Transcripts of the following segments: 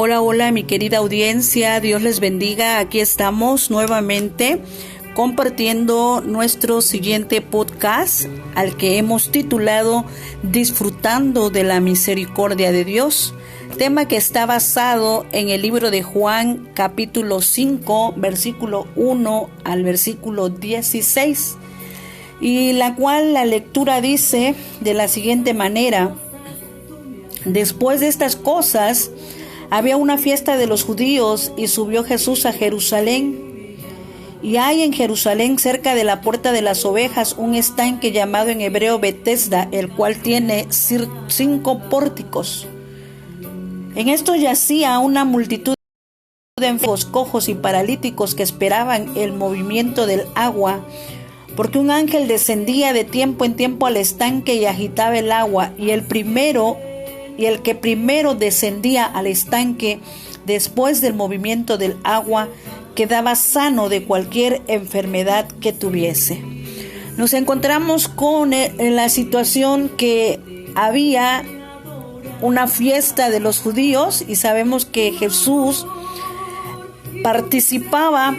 Hola, hola, mi querida audiencia, Dios les bendiga. Aquí estamos nuevamente compartiendo nuestro siguiente podcast, al que hemos titulado Disfrutando de la Misericordia de Dios, tema que está basado en el libro de Juan, capítulo 5, versículo 1 al versículo 16, y la cual la lectura dice de la siguiente manera: después de estas cosas, había una fiesta de los judíos y subió Jesús a Jerusalén. Y hay en Jerusalén, cerca de la puerta de las ovejas, un estanque llamado en hebreo Betesda, el cual tiene 5 pórticos. En esto yacía una multitud de enfermos, cojos y paralíticos que esperaban el movimiento del agua, porque un ángel descendía de tiempo en tiempo al estanque y agitaba el agua, y el que primero descendía al estanque después del movimiento del agua quedaba sano de cualquier enfermedad que tuviese. Nos encontramos con la situación que había una fiesta de los judíos y sabemos que Jesús participaba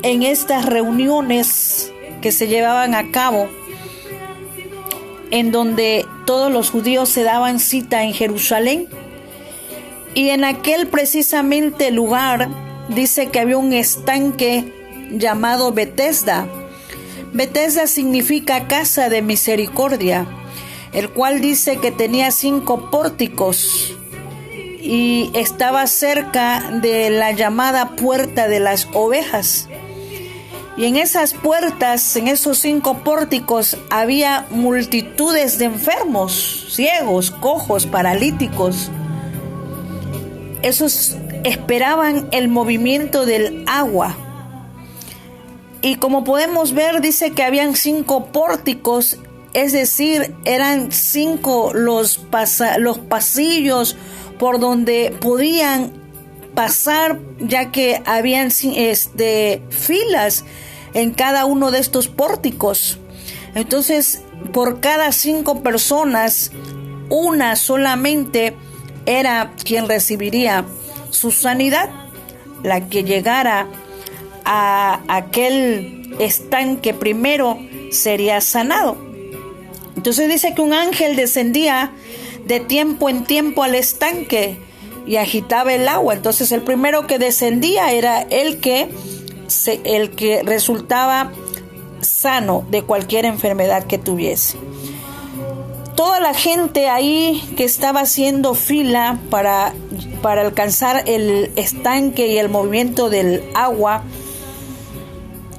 en estas reuniones que se llevaban a cabo, en donde todos los judíos se daban cita en Jerusalén, y en aquel precisamente lugar dice que había un estanque llamado Betesda. Betesda significa casa de misericordia, el cual dice que tenía 5 pórticos y estaba cerca de la llamada puerta de las ovejas. Y en esas puertas, en esos 5 pórticos, había multitudes de enfermos, ciegos, cojos, paralíticos. Esos esperaban el movimiento del agua. Y como podemos ver, dice que habían 5 pórticos, es decir, eran 5 los pasillos por donde podían pasar, ya que habían filas en cada uno de estos pórticos. Entonces, por cada 5 personas, una solamente era quien recibiría su sanidad, la que llegara a aquel estanque primero sería sanado. Entonces dice que un ángel descendía de tiempo en tiempo al estanque y agitaba el agua. Entonces el primero que descendía era el que resultaba sano de cualquier enfermedad que tuviese. Toda la gente ahí que estaba haciendo fila para alcanzar el estanque y el movimiento del agua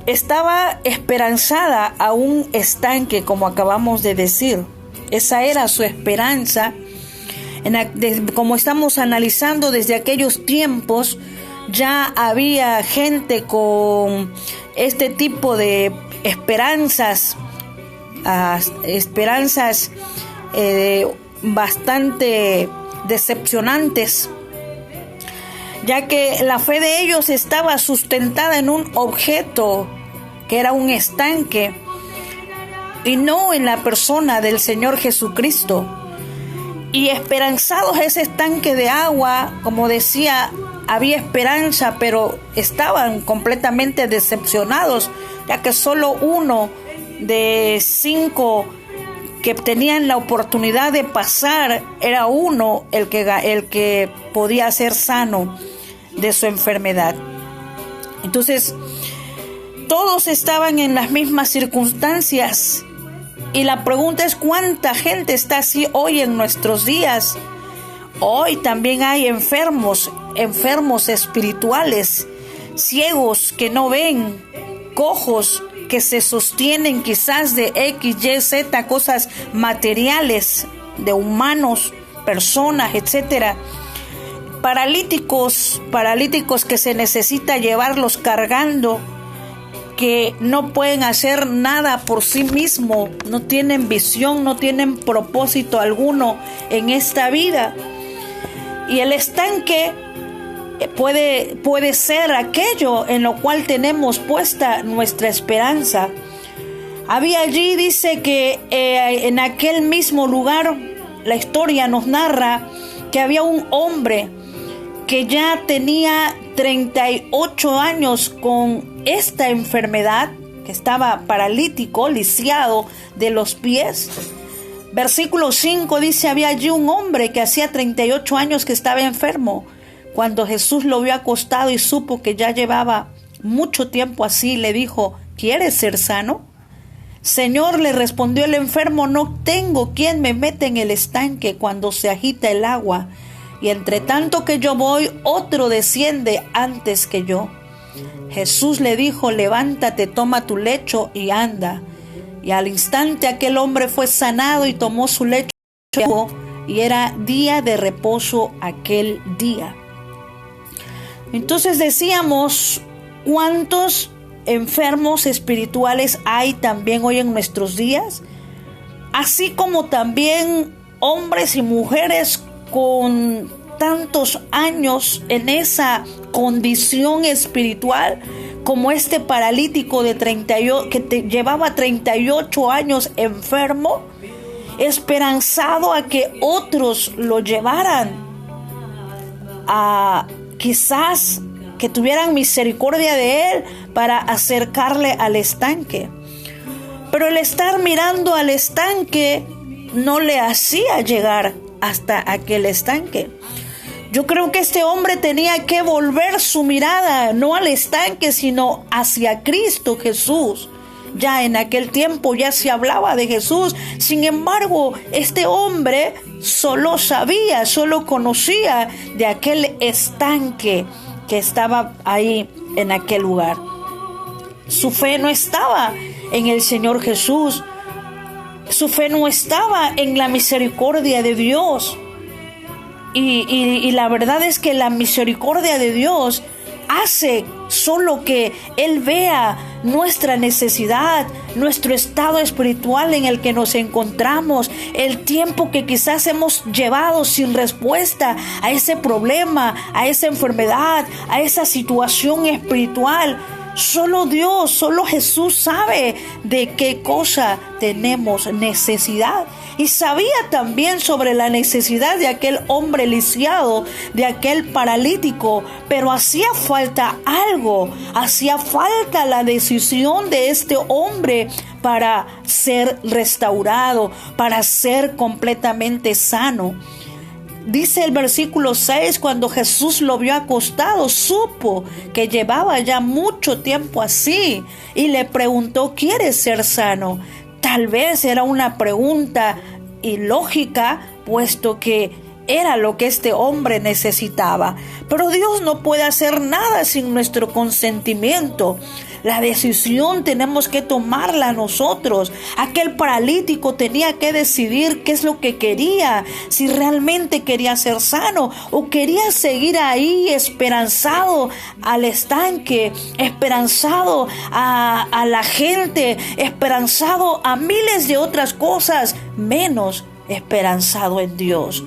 estaba esperanzada a un estanque, como acabamos de decir. Esa era su esperanza. Como estamos analizando desde aquellos tiempos, ya había gente con este tipo de esperanzas bastante decepcionantes, ya que la fe de ellos estaba sustentada en un objeto que era un estanque y no en la persona del Señor Jesucristo. Y esperanzados ese estanque de agua, como decía, había esperanza, pero estaban completamente decepcionados, ya que solo uno de 5 que tenían la oportunidad de pasar era uno el que podía ser sano de su enfermedad. Entonces, todos estaban en las mismas circunstancias. Y la pregunta es: ¿cuánta gente está así hoy en nuestros días? Hoy también hay enfermos espirituales, ciegos que no ven, cojos que se sostienen quizás de X, Y, Z, cosas materiales, de humanos, personas, etcétera. Paralíticos que se necesita llevarlos cargando, que no pueden hacer nada por sí mismos, no tienen visión, no tienen propósito alguno en esta vida. Y el estanque puede ser aquello en lo cual tenemos puesta nuestra esperanza. Había allí, dice que en aquel mismo lugar, la historia nos narra que había un hombre que ya tenía 38 años con esta enfermedad, que estaba paralítico, lisiado de los pies. Versículo 5 dice: había allí un hombre que hacía 38 años que estaba enfermo. Cuando Jesús lo vio acostado y supo que ya llevaba mucho tiempo así, le dijo: ¿quieres ser sano? Señor, le respondió el enfermo, no tengo quien me meta en el estanque cuando se agita el agua, y entre tanto que yo voy, otro desciende antes que yo. Jesús le dijo: levántate, toma tu lecho y anda. Y al instante aquel hombre fue sanado y tomó su lecho, y era día de reposo aquel día. Entonces decíamos, ¿cuántos enfermos espirituales hay también hoy en nuestros días? Así como también hombres y mujeres con tantos años en esa condición espiritual, como este paralítico de llevaba 38 años enfermo, esperanzado a que otros lo llevaran, a quizás que tuvieran misericordia de él para acercarle al estanque. Pero el estar mirando al estanque no le hacía llegar hasta aquel estanque. Yo creo que este hombre tenía que volver su mirada no al estanque, sino hacia Cristo Jesús. Ya en aquel tiempo ya se hablaba de Jesús. Sin embargo, este hombre solo conocía de aquel estanque que estaba ahí en aquel lugar. Su fe no estaba en el Señor Jesús. Su fe no estaba en la misericordia de Dios. Y la verdad es que la misericordia de Dios hace solo que Él vea nuestra necesidad, nuestro estado espiritual en el que nos encontramos, el tiempo que quizás hemos llevado sin respuesta a ese problema, a esa enfermedad, a esa situación espiritual. Solo Dios, solo Jesús sabe de qué cosa tenemos necesidad. Y sabía también sobre la necesidad de aquel hombre lisiado, de aquel paralítico, pero hacía falta algo, hacía falta la decisión de este hombre para ser restaurado, para ser completamente sano. Dice el versículo 6, cuando Jesús lo vio acostado, supo que llevaba ya mucho tiempo así y le preguntó: ¿quieres ser sano? Tal vez era una pregunta ilógica, puesto que era lo que este hombre necesitaba. Pero Dios no puede hacer nada sin nuestro consentimiento. La decisión tenemos que tomarla nosotros. Aquel paralítico tenía que decidir qué es lo que quería, si realmente quería ser sano o quería seguir ahí esperanzado al estanque, esperanzado a la gente, esperanzado a miles de otras cosas, menos esperanzado en Dios.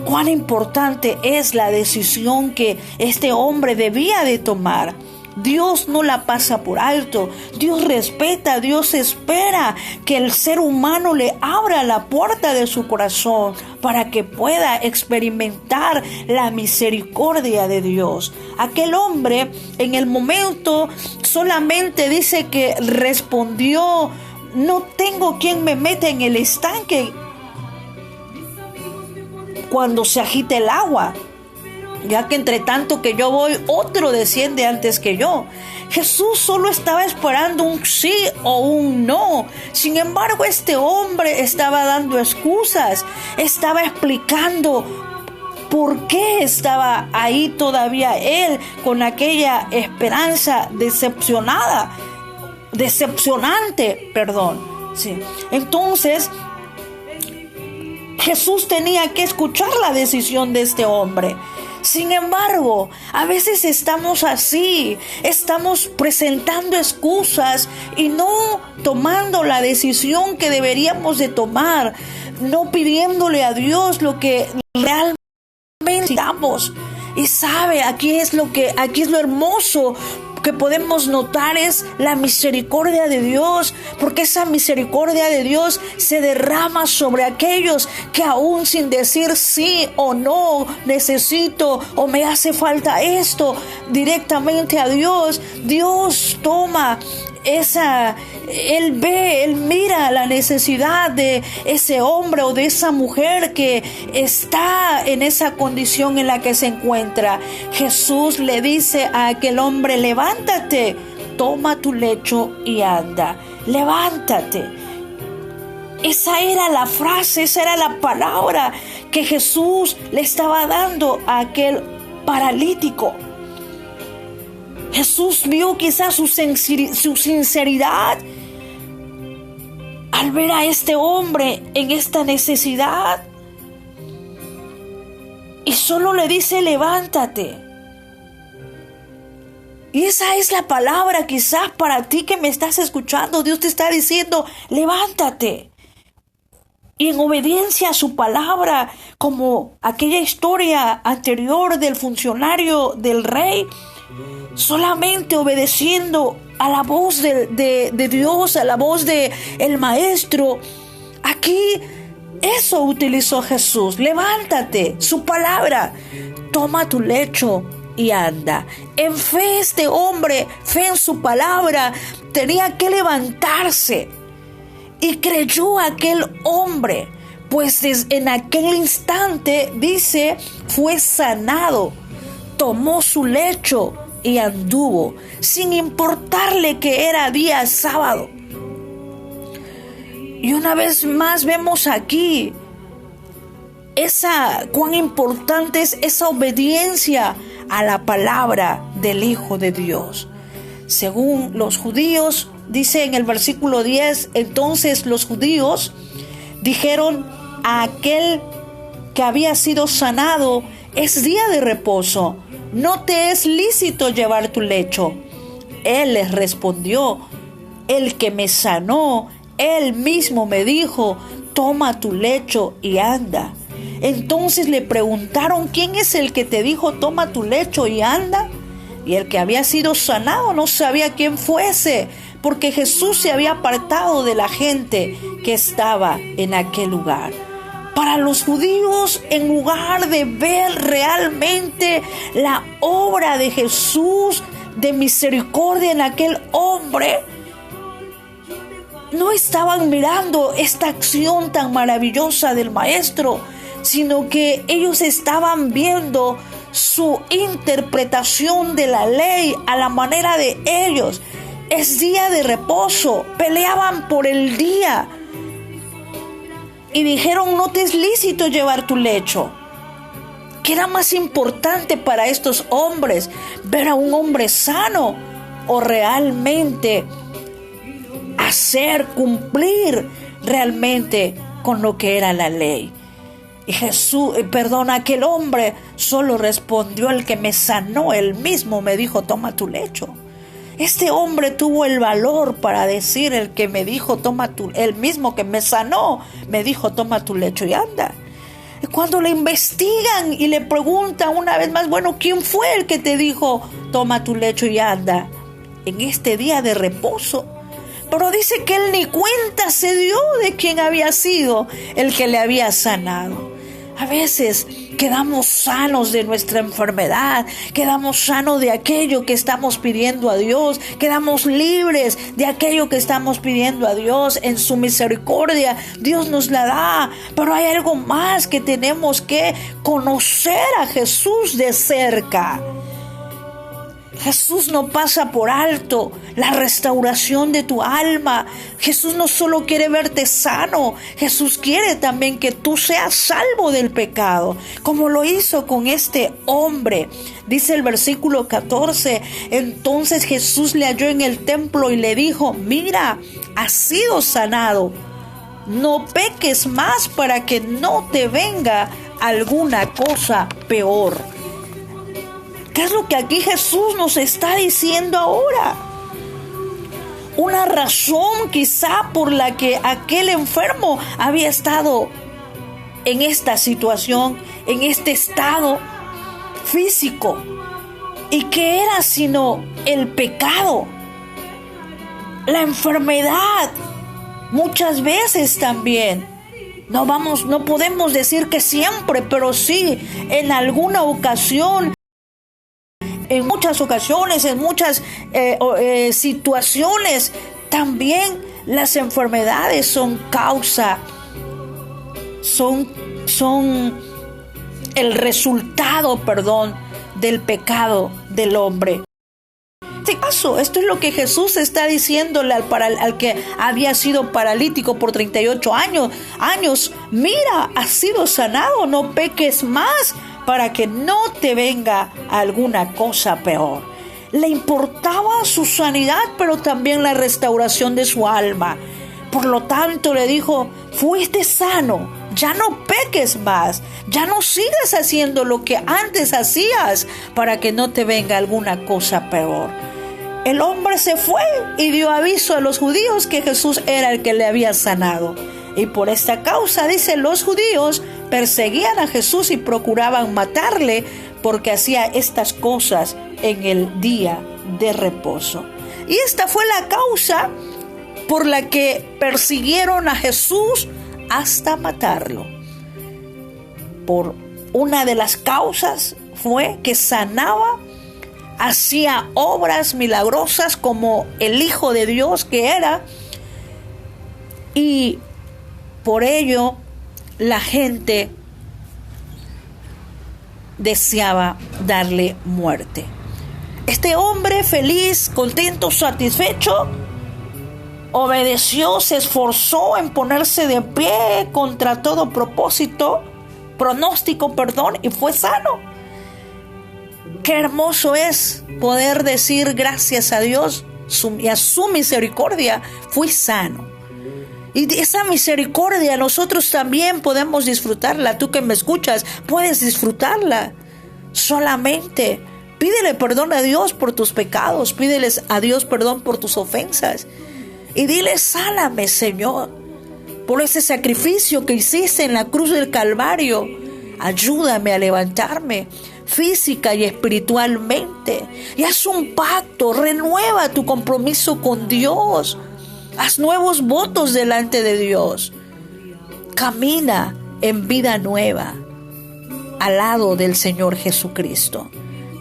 Cuán importante es la decisión que este hombre debía de tomar. Dios no la pasa por alto. Dios respeta, Dios espera que el ser humano le abra la puerta de su corazón para que pueda experimentar la misericordia de Dios. Aquel hombre en el momento solamente dice que respondió: no tengo quien me meta en el estanque cuando se agite el agua, ya que entre tanto que yo voy, otro desciende antes que yo. Jesús solo estaba esperando un sí o un no. Sin embargo, este hombre estaba dando excusas, estaba explicando por qué estaba ahí todavía él con aquella esperanza decepcionante. Sí. Entonces, Jesús tenía que escuchar la decisión de este hombre. Sin embargo, a veces estamos así, estamos presentando excusas y no tomando la decisión que deberíamos de tomar, no pidiéndole a Dios lo que realmente necesitamos. Y sabe, aquí es lo hermoso. que podemos notar es la misericordia de Dios, porque esa misericordia de Dios se derrama sobre aquellos que aún sin decir sí o no, necesito o me hace falta esto, directamente a Dios, Dios toma Él mira la necesidad de ese hombre o de esa mujer que está en esa condición en la que se encuentra. Jesús le dice a aquel hombre: levántate, toma tu lecho y anda. Levántate. Esa era la frase, esa era la palabra que Jesús le estaba dando a aquel paralítico. Jesús vio quizás su sinceridad al ver a este hombre en esta necesidad. Y solo le dice: levántate. Y esa es la palabra quizás para ti que me estás escuchando. Dios te está diciendo: levántate. Y en obediencia a su palabra, como aquella historia anterior del funcionario del rey, solamente obedeciendo a la voz de Dios, a la voz de el maestro. Aquí eso utilizó Jesús: levántate, su palabra, toma tu lecho y anda. En fe, este hombre, fe en su palabra, tenía que levantarse. Y creyó aquel hombre, pues en aquel instante, dice, fue sanado, tomó su lecho y anduvo, sin importarle que era día sábado. Y una vez más vemos aquí cuán importante es esa obediencia a la palabra del Hijo de Dios. Según los judíos, dice en el versículo 10, entonces los judíos dijeron a aquel que había sido sanado: es día de reposo, no te es lícito llevar tu lecho. Él les respondió: el que me sanó, él mismo me dijo: toma tu lecho y anda. Entonces le preguntaron: ¿quién es el que te dijo toma tu lecho y anda? Y el que había sido sanado no sabía quién fuese, porque Jesús se había apartado de la gente que estaba en aquel lugar. Para los judíos, en lugar de ver realmente la obra de Jesús de misericordia en aquel hombre, no estaban mirando esta acción tan maravillosa del Maestro, sino que ellos estaban viendo su interpretación de la ley a la manera de ellos. Es día de reposo, peleaban por el día y dijeron: no te es lícito llevar tu lecho. ¿Qué era más importante para estos hombres? ¿Ver a un hombre sano o realmente cumplir realmente con lo que era la ley? Y aquel hombre solo respondió: el que me sanó, él mismo me dijo toma tu lecho. Este hombre tuvo el valor para decir: el que me dijo el mismo que me sanó, me dijo toma tu lecho y anda. Y cuando le investigan y le preguntan una vez más: bueno, ¿quién fue el que te dijo toma tu lecho y anda en este día de reposo? Pero dice que él ni cuenta se dio de quién había sido el que le había sanado. A veces quedamos sanos de nuestra enfermedad, quedamos sanos de aquello que estamos pidiendo a Dios, quedamos libres de aquello que estamos pidiendo a Dios. En su misericordia Dios nos la da, pero hay algo más, que tenemos que conocer a Jesús de cerca. Jesús no pasa por alto la restauración de tu alma. Jesús no solo quiere verte sano, Jesús quiere también que tú seas salvo del pecado, como lo hizo con este hombre. Dice el versículo 14, entonces Jesús le halló en el templo y le dijo: mira, has sido sanado, no peques más para que no te venga alguna cosa peor. ¿Qué es lo que aquí Jesús nos está diciendo ahora? Una razón quizá por la que aquel enfermo había estado en esta situación, en este estado físico. ¿Y qué era sino el pecado? La enfermedad. Muchas veces también. No podemos decir que siempre, pero sí en alguna ocasión, en muchas ocasiones, en muchas situaciones, también las enfermedades son el resultado, del pecado del hombre. En este caso, esto es lo que Jesús está diciéndole al que había sido paralítico por 38 años. Mira, has sido sanado, no peques más para que no te venga alguna cosa peor. Le importaba su sanidad, pero también la restauración de su alma. Por lo tanto, le dijo, fuiste sano, ya no peques más, ya no sigas haciendo lo que antes hacías para que no te venga alguna cosa peor. El hombre se fue y dio aviso a los judíos que Jesús era el que le había sanado. Y por esta causa, dice, los judíos perseguían a Jesús y procuraban matarle porque hacía estas cosas en el día de reposo. Y esta fue la causa por la que persiguieron a Jesús hasta matarlo. Por una de las causas fue que sanaba, hacía obras milagrosas como el Hijo de Dios que era, y por ello la gente deseaba darle muerte. Este hombre feliz, contento, satisfecho, obedeció, se esforzó en ponerse de pie contra todo pronóstico, y fue sano. Qué hermoso es poder decir gracias a Dios y a su misericordia fui sano. Y esa misericordia nosotros también podemos disfrutarla. Tú que me escuchas, puedes disfrutarla. Solamente pídele perdón a Dios por tus pecados. Pídeles a Dios perdón por tus ofensas. Y dile, sáname, Señor, por ese sacrificio que hiciste en la cruz del Calvario. Ayúdame a levantarme física y espiritualmente. Y haz un pacto, renueva tu compromiso con Dios. Haz nuevos votos delante de Dios. Camina en vida nueva al lado del Señor Jesucristo.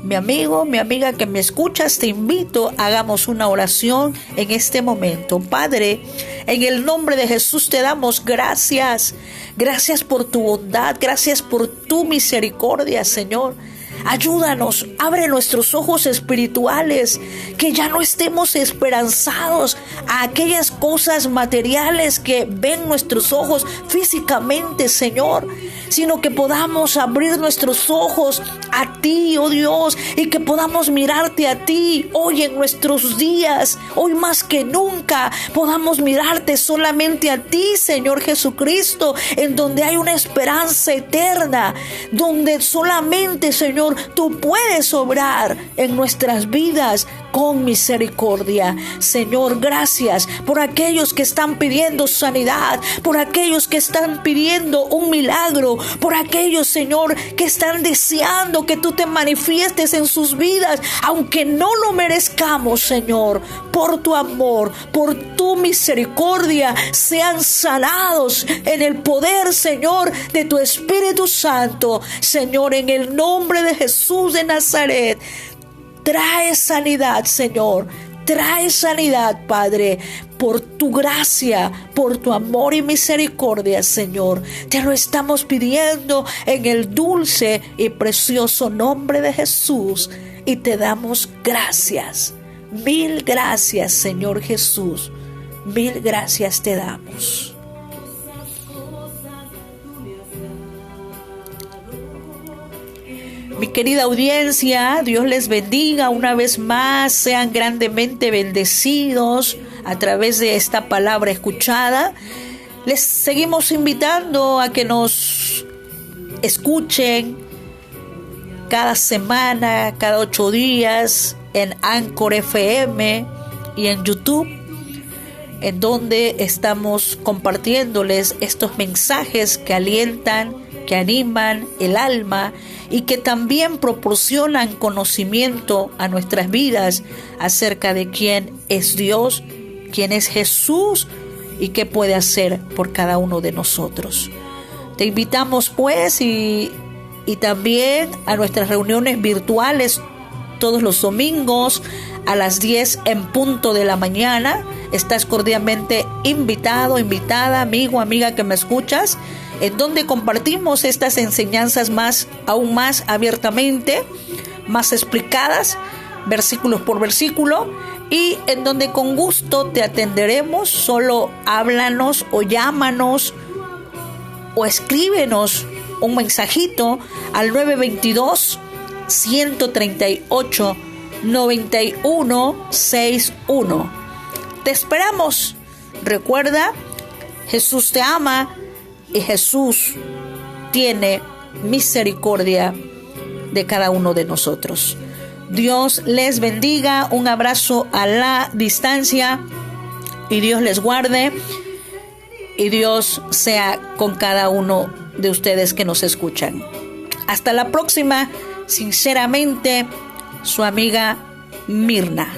Mi amigo, mi amiga que me escuchas, te invito, hagamos una oración en este momento. Padre, en el nombre de Jesús te damos gracias. Gracias por tu bondad, gracias por tu misericordia, Señor. Ayúdanos, abre nuestros ojos espirituales, que ya no estemos esperanzados a aquellas cosas materiales que ven nuestros ojos físicamente, Señor, sino que podamos abrir nuestros ojos a ti, oh Dios, y que podamos mirarte a ti hoy en nuestros días, hoy más que nunca, podamos mirarte solamente a ti, Señor Jesucristo, en donde hay una esperanza eterna, donde solamente, Señor, tú puedes obrar en nuestras vidas con misericordia. Señor, gracias por aquellos que están pidiendo sanidad, por aquellos que están pidiendo un milagro, por aquellos, Señor, que están deseando que tú te manifiestes en sus vidas, aunque no lo merezcamos, Señor. Por tu amor, por tu misericordia, sean sanados en el poder, Señor, de tu Espíritu Santo. Señor, en el nombre de Jesús de Nazaret, trae sanidad, Señor. Trae sanidad, Padre, por tu gracia, por tu amor y misericordia, Señor. Te lo estamos pidiendo en el dulce y precioso nombre de Jesús y te damos gracias. Mil gracias, Señor Jesús. Mil gracias te damos. Mi querida audiencia, Dios les bendiga una vez más, sean grandemente bendecidos a través de esta palabra escuchada. Les seguimos invitando a que nos escuchen cada semana, cada 8 días en Anchor FM y en YouTube, en donde estamos compartiéndoles estos mensajes que alientan, que animan el alma y que también proporcionan conocimiento a nuestras vidas acerca de quién es Dios, quién es Jesús y qué puede hacer por cada uno de nosotros. Te invitamos pues y también a nuestras reuniones virtuales todos los domingos a las 10 en punto de la mañana. Estás cordialmente invitado, invitada, amigo, amiga que me escuchas, en donde compartimos estas enseñanzas aún más abiertamente, más explicadas, versículos por versículo, y en donde con gusto te atenderemos. Solo háblanos o llámanos o escríbenos un mensajito al 922-138-9161. Te esperamos. Recuerda, Jesús te ama y Jesús tiene misericordia de cada uno de nosotros. Dios les bendiga. Un abrazo a la distancia y Dios les guarde y Dios sea con cada uno de ustedes que nos escuchan. Hasta la próxima. Sinceramente, su amiga Mirna.